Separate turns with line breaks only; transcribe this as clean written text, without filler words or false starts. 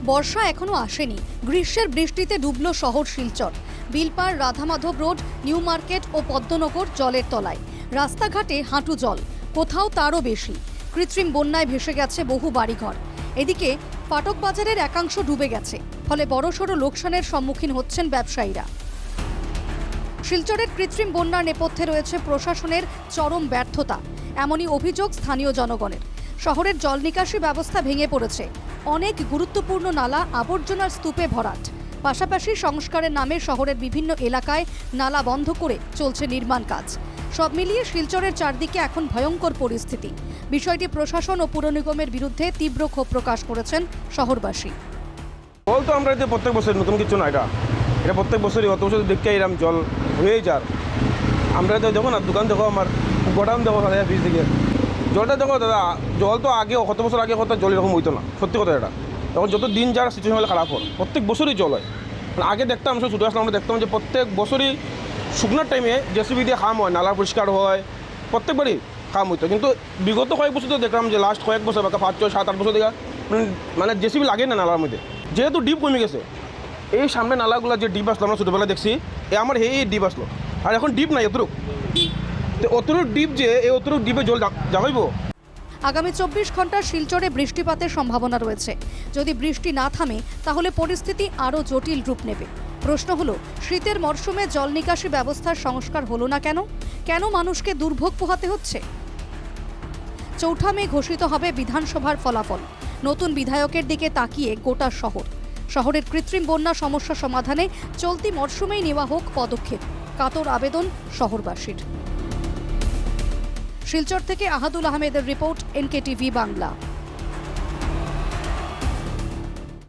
বর্ষা এখনো আসেনি, গ্রীষ্মের বৃষ্টিতে ডুবল শহর Silchar. Bilpar, Radhamadhab road, new market ও পদ্মনগর জলের তলায়, রাস্তাঘাটে হাঁটু জল, কোথাও তারও বেশি। কৃত্রিম বন্যায় ভেসে গেছে বহু বাড়িঘর। এদিকে ফাটক বাজারের একাংশ ডুবে গেছে, ফলে বড়সড় লোকসানের সম্মুখীন হচ্ছেন ব্যবসায়ীরা। শিলচরের কৃত্রিম বন্যার নেপথ্যে রয়েছে প্রশাসনের চরম ব্যর্থতা, এমনই অভিযোগ স্থানীয় জনগণের। শহরের জল নিকাশি ব্যবস্থা ভেঙে পড়েছে, অনেক গুরুত্বপূর্ণ নালা আবর্জনার স্তূপে ভরাট। পাশাপাশি সংস্কারের নামে শহরের বিভিন্ন এলাকায় নালা বন্ধ করে চলছে নির্মাণ কাজ। সব মিলিয়ে শিলচরের চারদিকে এখন ভয়ঙ্কর পরিস্থিতি। বিষয়টি প্রশাসন ও পুর নিগমের বিরুদ্ধে তীব্র ক্ষোভ প্রকাশ করেছেন শহরবাসী।
জল তো আমরা প্রত্যেক বছর নতুন কিছু না, এটা প্রত্যেক বছরই অত বছর দেখতে এরকম জল হয়েই যার। আমরা তো দেখো না, দোকান দেখো, আমার গোডাউন দেখো ফ্রিজ থেকে জলটা দেখো দাদা। জল তো আগে কত বছর আগে কত জল এরকম হইতো না, সত্যি কথা এটা। তখন যত দিন যার সিচুয়েশন হলে খারাপ হয়, প্রত্যেক বছরই জল হয়। আগে দেখতাম, আমরা ছোটো আসলাম, আমরা দেখতাম যে প্রত্যেক বছরই শুকনার টাইমে জেসিবি দিয়ে খাম হয়, নালা পরিষ্কার হয়, প্রত্যেকবারই কাম হইতো। কিন্তু বিগত কয়েক বছর তো দেখলাম যে লাস্ট কয়েক বছর বা 5, 6, 7, 8 বছর থেকে মানে জেসিবি লাগে না নালার মধ্যে, যেহেতু ডিপ কমে গেছে। এই সামনে নালাগুলো যে ডিপ আসলো আমরা ছোটোবেলা দেখছি, আমার এই ডিপ আসলো, আর এখন ডিপ নাই অতটুক। তো অতটুক ডিপ যে এই অতটুক ডিপে জল যাইব।
আগামী 24 ঘন্টা শিলচরে বৃষ্টিপাতের সম্ভাবনা রয়েছে। যদি বৃষ্টি না থামে তাহলে পরিস্থিতি আরও জটিল রূপ নেবে। প্রশ্ন হলো, শীতের মরশুমে জল নিকাশি ব্যবস্থার সংস্কার হলো না কেন? কেন মানুষকে দুর্ভোগ পোহাতে হচ্ছে? 4 মে ঘোষিত হবে বিধানসভার ফলাফল। নতুন বিধায়কের দিকে তাকিয়ে গোটা শহর। শহরের কৃত্রিম বন্যা সমস্যা সমাধানে চলতি মরশুমেই নেওয়া হোক পদক্ষেপ, কাতর আবেদন শহরবাসীর। শিলচর থেকে আহাদুল আহমেদের রিপোর্ট, NKTV বাংলা।